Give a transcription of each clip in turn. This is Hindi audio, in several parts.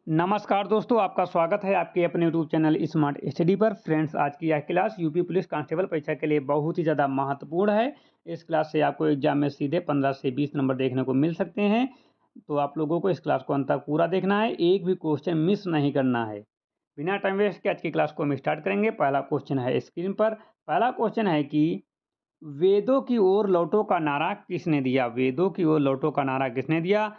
नमस्कार दोस्तों, आपका स्वागत है आपके अपने यूट्यूब चैनल स्मार्ट स्टडी पर। फ्रेंड्स, आज की यह क्लास यूपी पुलिस कांस्टेबल परीक्षा के लिए बहुत ही ज़्यादा महत्वपूर्ण है। इस क्लास से आपको एग्जाम में सीधे 15 से 20 नंबर देखने को मिल सकते हैं। तो आप लोगों को इस क्लास को अंत तक पूरा देखना है, एक भी क्वेश्चन मिस नहीं करना है। बिना टाइम वेस्ट के आज की क्लास को हम स्टार्ट करेंगे। पहला क्वेश्चन है स्क्रीन पर। पहला क्वेश्चन है कि वेदों की ओर लौटो का नारा किसने दिया? वेदों की ओर लौटो का नारा किसने दिया?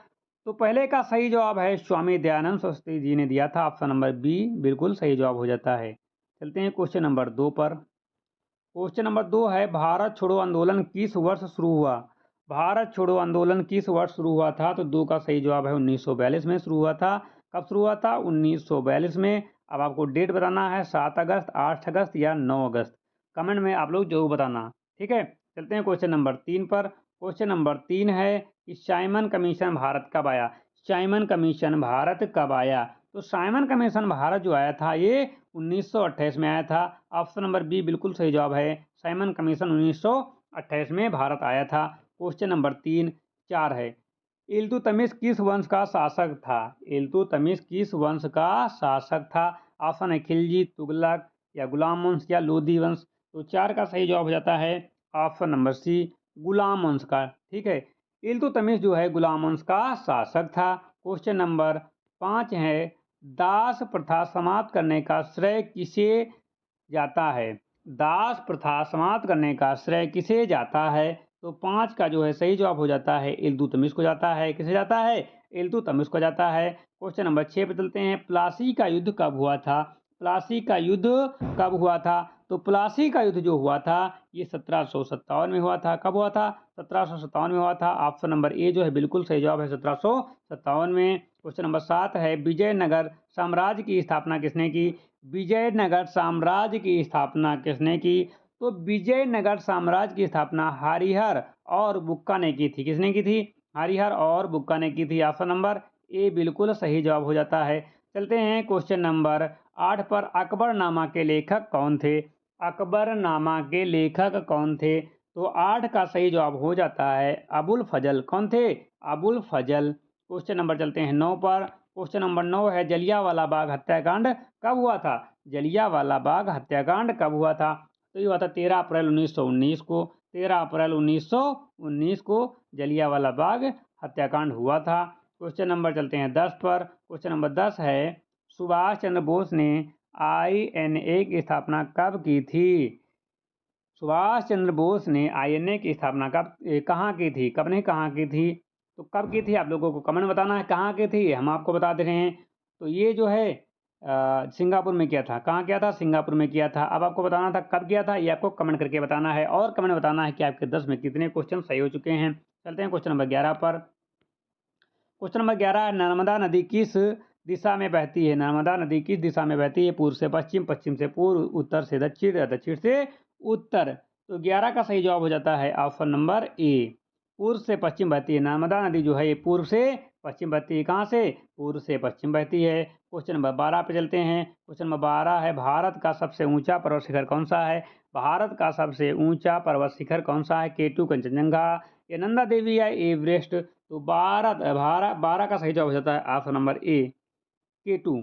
तो पहले का सही जवाब है स्वामी दयानंद सरस्वती जी ने दिया था। ऑप्शन नंबर बी बिल्कुल सही जवाब हो जाता है। चलते हैं क्वेश्चन नंबर 2 पर। क्वेश्चन नंबर 2 है भारत छोड़ो आंदोलन किस वर्ष शुरू हुआ? भारत छोड़ो आंदोलन किस वर्ष शुरू हुआ था? तो 2 का सही जवाब है 1942 में शुरू हुआ था। कब शुरू हुआ था? 1942 में। अब आपको डेट बताना है 7 अगस्त, 8 अगस्त या 9 अगस्त। कमेंट में आप लोग जरूर बताना, ठीक है। चलते हैं क्वेश्चन नंबर 3 पर। क्वेश्चन नंबर 3 है कि साइमन कमीशन भारत कब आया? साइमन कमीशन भारत कब आया? तो साइमन कमीशन भारत जो आया था ये 1928 में आया था। ऑप्शन नंबर बी बिल्कुल सही जवाब है। साइमन कमीशन 1928 में भारत आया था। क्वेश्चन नंबर 4 है इल्तुतमिश किस वंश का शासक था? इल्तुतमिश किस वंश का शासक था? ऑप्शन है खिलजी, तुगलक या गुलाम वंश या लोधी वंश। तो 4 का सही जवाब हो जाता है ऑप्शन नंबर सी, गुलाम वंश का, ठीक है। इल्तुतमिश जो है गुलाम वंश का शासक था। क्वेश्चन नंबर 5 है दास प्रथा समाप्त करने का श्रेय किसे जाता है? दास प्रथा समाप्त करने का श्रेय किसे जाता है? तो 5 का जो है सही जवाब हो जाता है इल्तुतमिश को जाता है। किसे जाता है? इल्तुतमिश को जाता है। क्वेश्चन नंबर 6 पे चलते हैं। प्लासी का युद्ध कब हुआ था? प्लासी का युद्ध कब हुआ था? तो प्लासी का युद्ध जो हुआ था ये 1757 में हुआ था। कब हुआ था? 1757 में हुआ था। ऑप्शन नंबर ए जो है बिल्कुल सही जवाब है 1757 में। क्वेश्चन नंबर 7 है विजयनगर साम्राज्य की स्थापना किसने की? विजयनगर साम्राज्य की स्थापना किसने की? तो विजयनगर साम्राज्य की स्थापना हरिहर और बुक्का ने की थी। किसने की थी? हरिहर और बुक्का ने की थी। ऑप्शन नंबर ए बिल्कुल सही जवाब हो जाता है। चलते हैं क्वेश्चन नंबर 8 पर। अकबरनामा के लेखक कौन थे? अकबरनामा के लेखक कौन थे? तो 8 का सही जवाब हो जाता है अबुल फजल। कौन थे? अबुल फजल। क्वेश्चन नंबर चलते हैं 9 पर। क्वेश्चन नंबर 9 है जलियांवाला बाग हत्याकांड कब हुआ था? जलियांवाला बाग हत्याकांड कब हुआ था? तो ये हुआ था 13 अप्रैल 1919 को। 13 अप्रैल 1919 को जलियांवाला बाग हत्याकांड हुआ था। क्वेश्चन नंबर चलते हैं 10 पर। क्वेश्चन नंबर 10 है सुभाष चंद्र बोस ने आईएनए की स्थापना कब की थी? सुभाष चंद्र बोस ने आईएनए की स्थापना कहाँ की थी? कब ने कहाँ की थी? तो कब की थी आप लोगों को कमेंट बताना है। कहाँ की थी हम आपको बता दे रहे हैं। तो ये जो है सिंगापुर में किया था। कहाँ किया था? सिंगापुर में किया था। अब आपको बताना था कब किया था, ये आपको कमेंट करके बताना है। और कमेंट बताना है कि आपके 10 में कितने क्वेश्चन सही हो चुके हैं। चलते हैं क्वेश्चन नंबर 11 पर। क्वेश्चन नंबर 11 है नर्मदा नदी किस दिशा में बहती है? नर्मदा नदी किस दिशा में बहती है? पूर्व से पश्चिम, पश्चिम से पूर्व, उत्तर से दक्षिण या दक्षिण से उत्तर। तो 11 का सही जवाब हो जाता है ऑप्शन नंबर ए, पूर्व से पश्चिम बहती है। नर्मदा नदी जो है ये पूर्व से पश्चिम बहती है। कहाँ से? पूर्व से पश्चिम बहती है। क्वेश्चन नंबर 12 पे चलते हैं। क्वेश्चन नंबर 12 है भारत का सबसे ऊंचा पर्वत शिखर कौन सा है? भारत का सबसे ऊंचा पर्वत शिखर कौन सा है? केटू, कंचनजंगा या नंदा देवी या एवरेस्ट? तो 12 का सही जवाब हो जाता है ऑप्शन नंबर ए, केटू।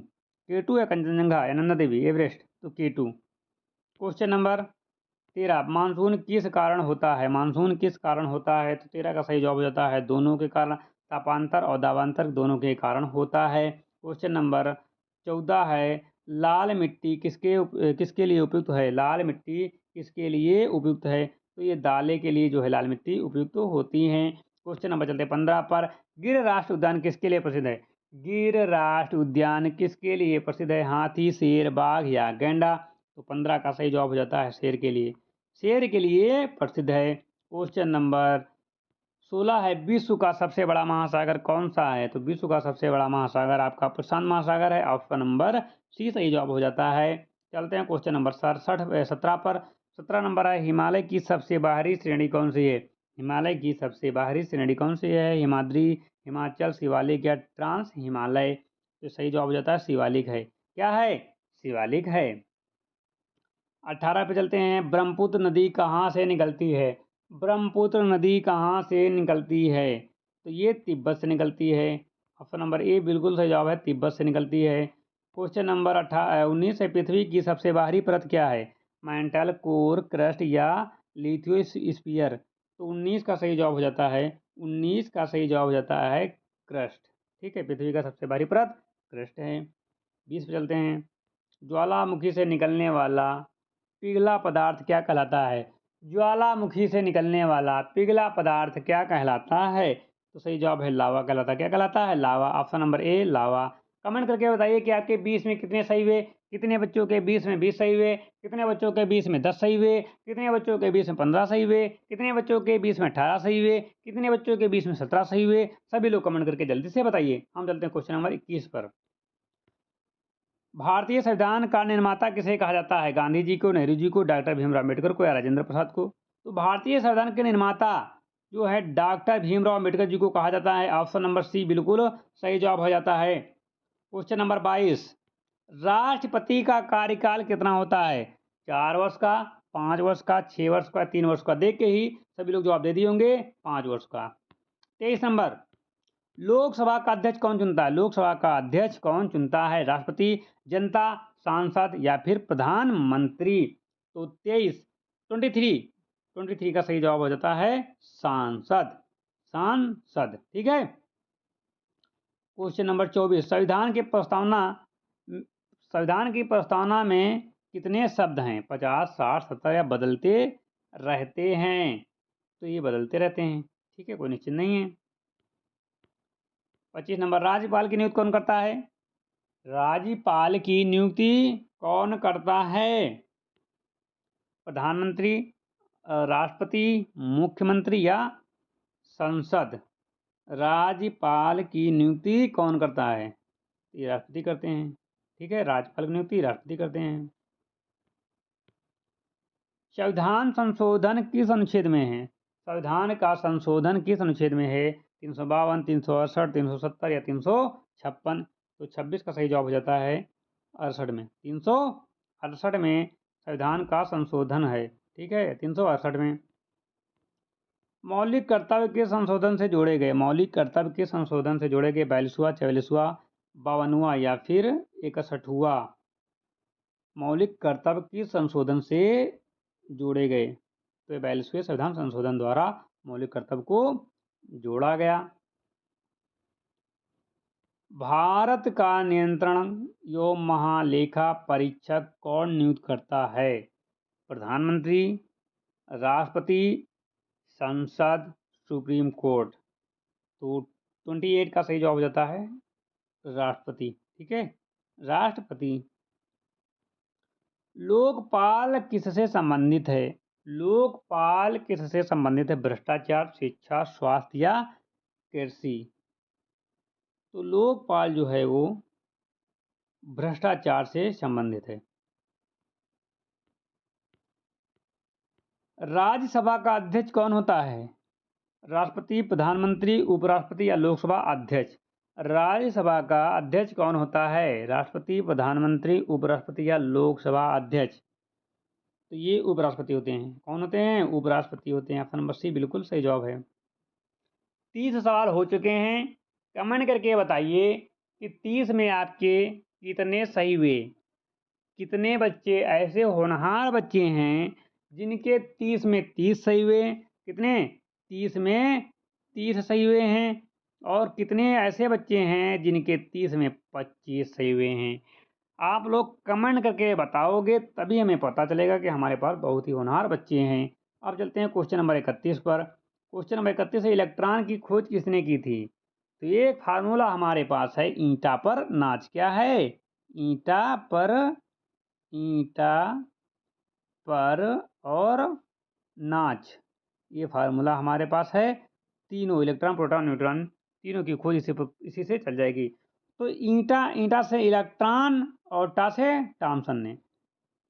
केटू या कंचनजंगा या नंदा देवी, एवरेस्ट? तो केटू। क्वेश्चन नंबर 13 मानसून किस कारण होता है? मानसून किस कारण होता है? तो 13 का सही जवाब हो जाता है दोनों के कारण, तापांतर और दाबांतर दोनों के कारण होता है। क्वेश्चन नंबर 14 है लाल मिट्टी किसके लिए उपयुक्त है? लाल मिट्टी किसके लिए उपयुक्त है? तो ये दालें के लिए जो है लाल मिट्टी उपयुक्त होती हैं। क्वेश्चन नंबर चलते हैं 15 पर। गिर राष्ट्र उद्यान किसके लिए प्रसिद्ध है? गिर राष्ट्र उद्यान किसके लिए प्रसिद्ध है? हाथी, शेर, बाघ या गैंडा? तो 15 का सही जवाब हो जाता है शेर के लिए। शेर के लिए प्रसिद्ध है। क्वेश्चन नंबर 16 है विश्व का सबसे बड़ा महासागर कौन सा है? तो विश्व का सबसे बड़ा महासागर आपका प्रशांत महासागर है। ऑप्शन नंबर सी सही जवाब हो जाता है। चलते हैं क्वेश्चन नंबर 17 पर। 17 नंबर है हिमालय की सबसे बाहरी श्रेणी कौन सी है? हिमालय की सबसे बाहरी श्रेणी कौन सी है? हिमाद्री, हिमाचल, शिवालिक या ट्रांस हिमालय? तो सही जवाब हो जाता है शिवालिक है। क्या है? शिवालिक है। 18 पे चलते हैं। ब्रह्मपुत्र नदी कहाँ से निकलती है? ब्रह्मपुत्र नदी कहाँ से निकलती है? तो ये तिब्बत से निकलती है। ऑप्शन नंबर ए बिल्कुल सही जवाब है, तिब्बत से निकलती है। क्वेश्चन नंबर 19 है, पृथ्वी की सबसे बाहरी परत क्या है? मैंटल, कोर, क्रस्ट या लिथोस्फीयर? तो 19 का सही जवाब हो जाता है, 19 का सही जवाब हो जाता है क्रस्ट। ठीक है, पृथ्वी का सबसे बाहरी परत क्रस्ट है। 20 पे चलते हैं। ज्वालामुखी से निकलने वाला पिघला पदार्थ क्या कहलाता है? ज्वालामुखी से निकलने वाला पिघला पदार्थ क्या कहलाता है? तो सही जवाब है लावा कहलाता है। क्या कहलाता है? Lava. Option number A lava. Comment करके बताइए कि आपके 20 में कितने सही हुए, कितने बच्चों के 20 में 20 सही हुए, कितने बच्चों के 20 में 10 सही हुए, कितने बच्चों के 20 में 15 सही हुए, कितने बच्चों के 20 में 18 सही हुए, कितने बच्चों के 20 में 17 सही हुए। सभी लोग कमेंट करके जल्दी से बताइए। हम चलते हैं क्वेश्चन नंबर 21 पर। भारतीय संविधान का निर्माता किसे कहा जाता है? गांधी जी को, नेहरू जी को, डॉक्टर भीमराव अम्बेडकर को या राजेंद्र प्रसाद को? तो भारतीय संविधान के निर्माता जो है डॉक्टर भीमराव अम्बेडकर जी को कहा जाता है। ऑप्शन नंबर सी बिल्कुल सही जवाब हो जाता है। क्वेश्चन नंबर 22, राष्ट्रपति का कार्यकाल कितना होता है? 4 वर्ष का, 5 वर्ष का, 6 वर्ष का, 3 वर्ष का? देख के ही सभी लोग जवाब दे दिए होंगे 5 वर्ष का। 23 नंबर, लोकसभा का अध्यक्ष कौन चुनता है? लोकसभा का अध्यक्ष कौन चुनता है? राष्ट्रपति, जनता, सांसद या फिर प्रधानमंत्री? तो 23 का सही जवाब हो जाता है सांसद। सांसद। ठीक है। क्वेश्चन नंबर 24, संविधान की प्रस्तावना में कितने शब्द हैं? 50, 60, 70 या बदलते रहते हैं? तो ये बदलते रहते हैं। ठीक है, कोई निश्चित नहीं है। 25 नंबर, राज्यपाल की नियुक्ति कौन करता है? राज्यपाल की नियुक्ति कौन करता है? प्रधानमंत्री, राष्ट्रपति, मुख्यमंत्री या संसद? राज्यपाल की नियुक्ति कौन करता है? ये राष्ट्रपति करते हैं। ठीक है, राज्यपाल की नियुक्ति राष्ट्रपति करते हैं। संविधान संशोधन किस अनुच्छेद में है? संविधान का संशोधन किस अनुच्छेद में है? 352, 368, 370 या 356? तो 26 का सही जवाब हो जाता है 68 में। 368 में संविधान का संशोधन है। ठीक है, 368 में। मौलिक कर्तव्य के संशोधन से जोड़े गए, मौलिक कर्तव्य के संशोधन से जोड़े गए 42वां, 44वां, 52वां या फिर 61वां? मौलिक कर्तव्य किस संशोधन से जोड़े गए? तो 42वें संविधान संशोधन द्वारा मौलिक कर्तव्य को जोड़ा गया। भारत का नियंत्रण एवं महालेखा परीक्षक कौन नियुक्त करता है? प्रधानमंत्री, राष्ट्रपति, संसद, सुप्रीम कोर्ट? तो 28 का सही जवाब हो जाता है राष्ट्रपति। ठीक है, राष्ट्रपति। लोकपाल किससे संबंधित है? लोकपाल किससे संबंधित है? भ्रष्टाचार, शिक्षा, स्वास्थ्य या कृषि? तो लोकपाल जो है वो भ्रष्टाचार से संबंधित है। राज्यसभा का अध्यक्ष कौन होता है? राष्ट्रपति, प्रधानमंत्री, उपराष्ट्रपति या लोकसभा अध्यक्ष? राज्यसभा का अध्यक्ष कौन होता है? राष्ट्रपति, प्रधानमंत्री, उपराष्ट्रपति या लोकसभा अध्यक्ष? तो ये उपराष्ट्रपति होते हैं। कौन होते हैं? उपराष्ट्रपति होते हैं। ऑप्शन नंबर सी बिल्कुल सही जवाब है। 30 सवाल हो चुके हैं। कमेंट करके बताइए कि 30 में आपके कितने सही हुए। कितने बच्चे ऐसे होनहार बच्चे हैं जिनके 30 में 30 सही हुए? कितने? 30 में 30 सही हुए हैं। और कितने ऐसे बच्चे हैं जिनके 30 में 25 सही हुए हैं? आप लोग कमेंट करके बताओगे तभी हमें पता चलेगा कि हमारे पास बहुत ही होनहार बच्चे हैं। अब चलते हैं क्वेश्चन नंबर 31 पर। क्वेश्चन नंबर 31 है, इलेक्ट्रॉन की खोज किसने की थी? तो ये एक फार्मूला हमारे पास है, ईंटा पर नाच। क्या है? ईंटा पर और नाच। ये फार्मूला हमारे पास है। तीनों इलेक्ट्रॉन, प्रोटॉन, न्यूट्रॉन तीनों की खोज इसी से चल जाएगी। तो ईंटा से इलेक्ट्रॉन और टा से थॉमसन ने,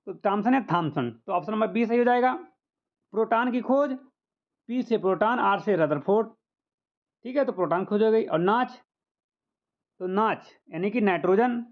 तो थॉमसन है थॉमसन। तो ऑप्शन नंबर बी सही हो जाएगा। प्रोटॉन की खोज, पी से प्रोटॉन, आर से रदरफोर्ड। ठीक है, तो प्रोटॉन खोज हो गई। और नाच, तो नाच यानी कि nitrogen,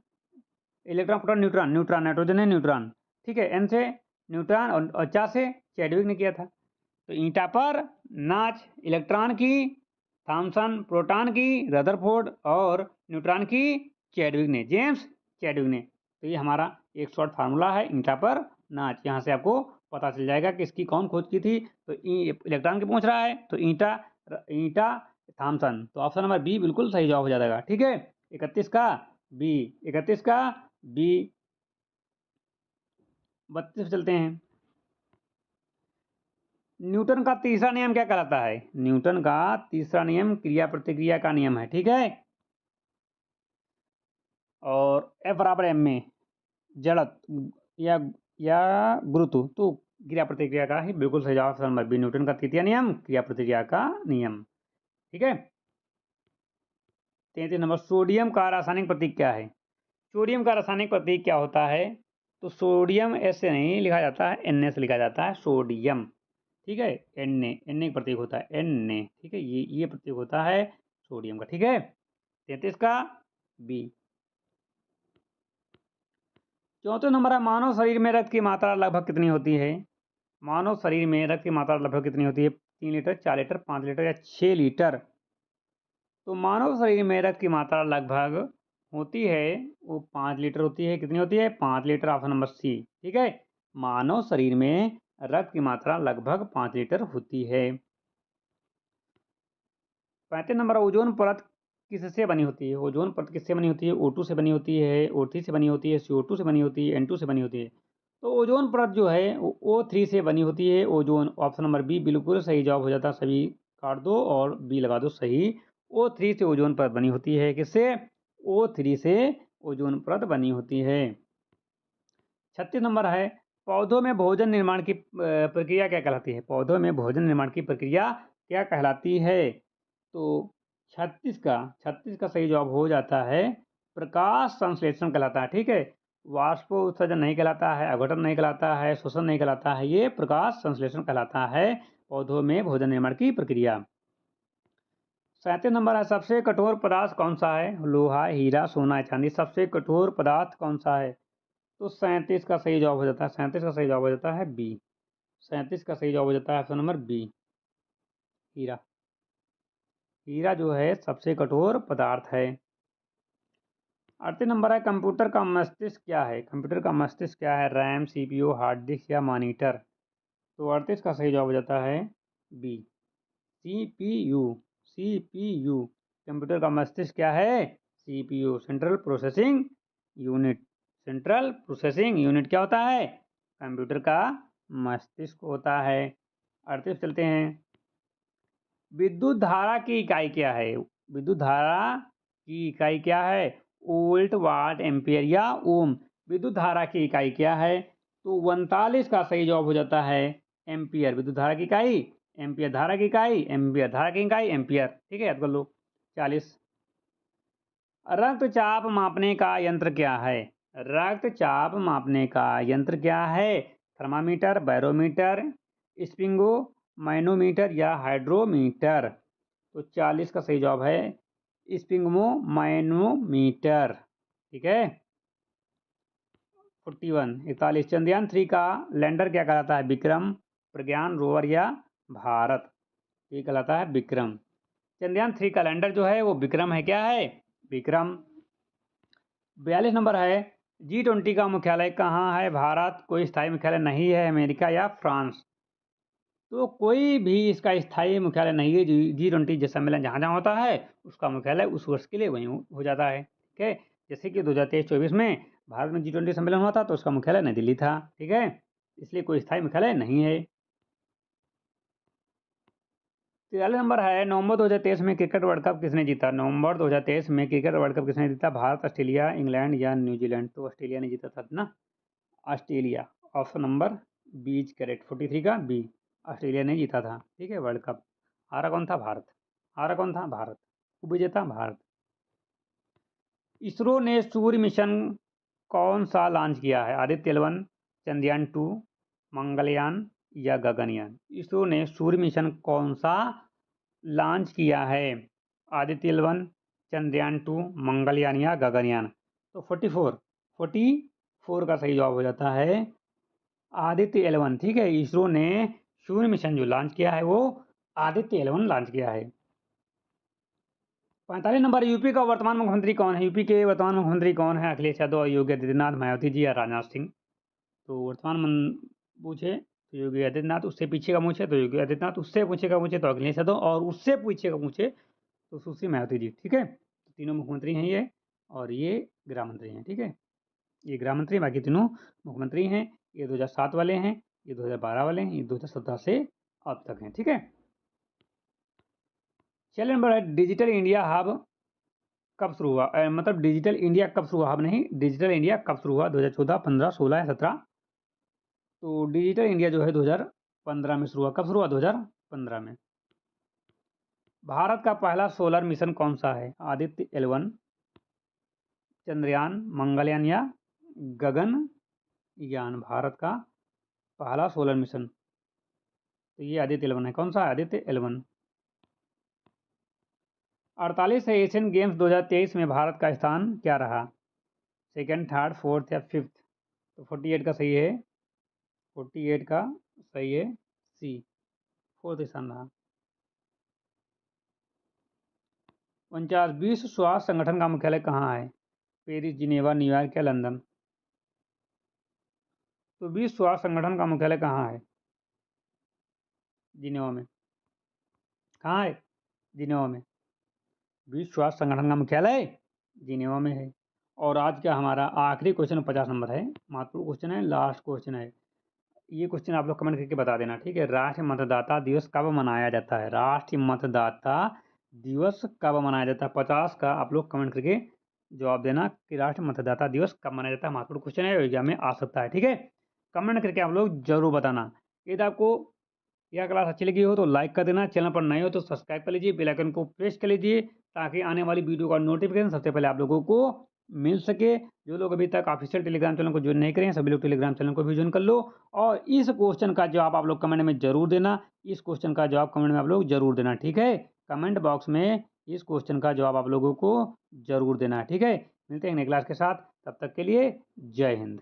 electron, proton, neutron, neutron nitrogen है न्यूट्रॉन। ठीक है, एन से न्यूट्रॉन और चा से चैडविक ने किया था। तो ईंटा पर नाच, इलेक्ट्रॉन की थॉमसन, प्रोटॉन की रदरफोर्ड और न्यूट्रॉन की चैडविक ने, जेम्स चैडविक ने। तो ये हमारा एक शॉर्ट फार्मूला है ईंटा पर नाच। यहाँ से आपको पता चल जाएगा कि इसकी कौन खोज की थी। तो इलेक्ट्रॉन की पूछ रहा है तो ईंटा ईंटा थॉमसन, तो ऑप्शन नंबर बी बिल्कुल सही जवाब हो जाएगा। ठीक है, 31 का बी, 31 का बी। 32 चलते हैं। न्यूटन का तीसरा नियम क्या कहलाता है? न्यूटन का तीसरा नियम क्रिया प्रतिक्रिया का नियम है। ठीक है, और F बराबर एम में जड़त्व या गुरुत्व, तो क्रिया प्रतिक्रिया का ही बिल्कुल सही जवाब नंबर बी, न्यूटन का तृतीय नियम क्रिया प्रतिक्रिया का नियम। ठीक है, 33 नंबर, सोडियम का रासायनिक प्रतीक क्या है? सोडियम का रासायनिक प्रतीक क्या होता है? तो सोडियम ऐसे नहीं लिखा जाता है, एन से लिखा जाता है सोडियम। ठीक है, एन का प्रतीक होता है एन। ठीक है, ये प्रतीक होता है सोडियम का। ठीक है, 33 का बी। चौथे नंबर है, मानव शरीर में रक्त की मात्रा लगभग कितनी होती है? मानव शरीर में रक्त की मात्रा लगभग कितनी होती है? 3 लीटर, 4 लीटर, 5 लीटर या 6 लीटर? तो मानव शरीर में रक्त की मात्रा लगभग होती है वो 5 लीटर होती है। कितनी होती है? 5 लीटर, ऑप्शन नंबर सी। ठीक है, मानव शरीर में रक्त की मात्रा लगभग 5 लीटर होती है। 35 नंबर, ओजोन परत किससे बनी होती है? ओजोन परत किससे बनी होती है? O2 से बनी होती है, O3 से बनी होती है, CO2 से बनी होती है, N2 से बनी होती है। तो ओजोन परत जो है वो O3 से बनी होती है। ओजोन, ऑप्शन नंबर बी बिल्कुल सही जवाब हो जाता है। सभी काट दो और बी लगा दो सही। O3 से ओजोन परत बनी होती है। किससे? O3 से ओजोन परत बनी होती है। 36 नंबर है, पौधों में भोजन निर्माण की प्रक्रिया क्या कहलाती है? पौधों में भोजन निर्माण की प्रक्रिया क्या कहलाती है? तो 36 का सही जवाब हो जाता है प्रकाश संश्लेषण कहलाता है। ठीक है, वाष्पोत्सर्जन नहीं कहलाता है, अघटन नहीं कहलाता है, शोषण नहीं कहलाता है, ये प्रकाश संश्लेषण कहलाता है पौधों में भोजन निर्माण की प्रक्रिया। 37 नंबर है, सबसे कठोर पदार्थ कौन सा है? लोहा, हीरा, सोना, चांदी। सबसे कठोर पदार्थ कौन सा है? तो 37 का सही जवाब हो जाता है, 37 का सही जवाब हो जाता है बी। 37 का सही जवाब हो जाता है ऑप्शन नंबर बी, हीरा। हीरा जो है सबसे कठोर पदार्थ है। 38 नंबर है, कंप्यूटर का मस्तिष्क क्या है? कंप्यूटर का मस्तिष्क क्या है? रैम, सीपीयू, हार्ड डिस्क या मॉनिटर? तो 38 का सही जवाब हो जाता है बी, सीपीयू। सीपीयू, कंप्यूटर का मस्तिष्क क्या है? CPU, central processing unit. Central processing unit क्या होता है? कंप्यूटर का मस्तिष्क होता है। 38 चलते हैं। विद्युत धारा की इकाई क्या है? विद्युत धारा की इकाई क्या है? वोल्ट, वाट, एम्पियर या ओम? विद्युत धारा की इकाई क्या है? तो 39 का सही जवाब हो जाता है एम्पियर। विद्युत धारा की इकाई एम्पियर, धारा की इकाई एम्पियर, धारा की इकाई एम्पियर। ठीक है, याद कर लो। 40, रक्तचाप मापने का यंत्र क्या है? रक्तचाप मापने का यंत्र क्या है? थर्मामीटर, बैरोमीटर, स्पिंगो मैनोमीटर या हाइड्रोमीटर? तो 40 का सही जवाब है स्पिंगमो मैनोमीटर। ठीक है, 41, 41, चंद्रयान 3 का लैंडर क्या कहलाता है? विक्रम, प्रज्ञान, रोवर या भारत? ये कहलाता है विक्रम। चंद्रयान 3 का लैंडर जो है वो विक्रम है। क्या है? विक्रम। 42 नंबर है, G20 का मुख्यालय कहाँ है? भारत, कोई स्थायी मुख्यालय नहीं है, अमेरिका या फ्रांस? तो कोई भी इसका स्थायी मुख्यालय नहीं है। G20 सम्मेलन जहाँ जहाँ होता है उसका मुख्यालय उस वर्ष के लिए वहीं हो जाता है। ठीक है, जैसे कि 2023-24 में भारत में G20 सम्मेलन हुआ था तो उसका मुख्यालय नई दिल्ली था। ठीक है, इसलिए कोई स्थायी मुख्यालय नहीं है। 43 नंबर है, नवंबर 2023 में क्रिकेट वर्ल्ड कप किसने जीता? नवंबर 2023 में क्रिकेट वर्ल्ड कप किसने जीता? भारत, ऑस्ट्रेलिया, इंग्लैंड या न्यूजीलैंड? तो ऑस्ट्रेलिया ने जीता था ना, Australia. Option number B is correct, 43 का बी, ऑस्ट्रेलिया ने जीता था। ठीक है, वर्ल्ड कप। हारा कौन था? भारत। हारा कौन था? भारत। उपविजेता भारत। इसरो ने सूर्य मिशन कौन सा लॉन्च किया है? आदित्य 11, चंद्रयान 2, मंगलयान या गगनयान? इसरो ने सूर्य मिशन कौन सा लॉन्च किया है? आदित्य 11, चंद्रयान 2, मंगलयान या गगनयान? तो 44 का सही जवाब हो जाता है आदित्य 11। ठीक है, इसरो ने सूर्य मिशन जो लॉन्च किया है वो आदित्य 11 लॉन्च किया है। 45 नंबर, यूपी का वर्तमान मुख्यमंत्री कौन है? यूपी के वर्तमान मुख्यमंत्री कौन है? अखिलेश यादव, योगी आदित्यनाथ, मायावती जी या राजनाथ सिंह? तो वर्तमान पूछे तो योगी आदित्यनाथ, उससे पीछे का पूछे तो योगी आदित्यनाथ, उससे पूछे का पूछे तो अखिलेश यादव, और उससे पूछे का पूछे तो सुश्री मायावती जी। ठीक है, तो तीनों मुख्यमंत्री हैं ये, और ये गृह मंत्री हैं। ठीक है, ये गृह मंत्री, बाकी तीनों मुख्यमंत्री हैं। ये 2007 वाले हैं, ये 2012 वाले हैं, ये 2017 से अब तक हैं। ठीक है, चलिए नंबर है डिजिटल इंडिया हब कब शुरू हुआ? मतलब डिजिटल इंडिया कब शुरू हुआ, हब नहीं, डिजिटल इंडिया कब शुरू हुआ? 2014, 15, 16 या 17? तो डिजिटल इंडिया जो है 2015 में शुरू हुआ। कब शुरू हुआ? 2015 में। भारत का पहला सोलर मिशन कौन सा है? आदित्य L1, चंद्रयान, मंगलयान या गगनयान? भारत का पहला सोलर मिशन, तो ये आदित्य L1 है। कौन सा? आदित्य L1। 48 है एशियन गेम्स 2023 में भारत का स्थान क्या रहा? सेकंड, थर्ड, फोर्थ या फिफ्थ? तो 48 का सही है, 48 का सही है सी, फोर्थ स्थान रहा। 49, विश्व स्वास्थ्य संगठन का मुख्यालय कहाँ है? पेरिस, जिनेवा, न्यूयॉर्क या लंदन? तो विश्व स्वास्थ्य संगठन का मुख्यालय कहाँ है? जिनेवा में। कहाँ है? जिनेवा में। विश्व स्वास्थ्य संगठन का मुख्यालय जिनेवा में है। और आज का हमारा आखिरी क्वेश्चन 50 नंबर है, महत्वपूर्ण क्वेश्चन है, लास्ट क्वेश्चन है। ये क्वेश्चन आप लोग कमेंट करके बता देना। ठीक है, राष्ट्रीय मतदाता दिवस कब मनाया जाता है? राष्ट्रीय मतदाता दिवस कब मनाया जाता है? 50 का आप लोग कमेंट करके जवाब देना कि राष्ट्रीय मतदाता दिवस कब मनाया जाता है। महत्वपूर्ण क्वेश्चन है, एग्जाम में आ सकता है। ठीक है, कमेंट करके आप लोग जरूर बताना। यदि आपको यह क्लास अच्छी लगी हो तो लाइक कर देना, चैनल पर नए हो तो सब्सक्राइब कर लीजिए, बेल आइकन को प्रेस कर लीजिए ताकि आने वाली वीडियो का नोटिफिकेशन सबसे पहले आप लोगों को मिल सके। जो लोग अभी तक ऑफिशियल टेलीग्राम चैनल को ज्वाइन नहीं करें, सभी लोग टेलीग्राम चैनल को भी ज्वाइन कर लो। और इस क्वेश्चन का जवाब आप लोग कमेंट में जरूर देना, इस क्वेश्चन का जवाब कमेंट में आप लोग जरूर देना। ठीक है, कमेंट बॉक्स में इस क्वेश्चन का जवाब आप लोगों को जरूर देना है। ठीक है, मिलते हैं नेक्स्ट क्लास के साथ, तब तक के लिए जय हिंद।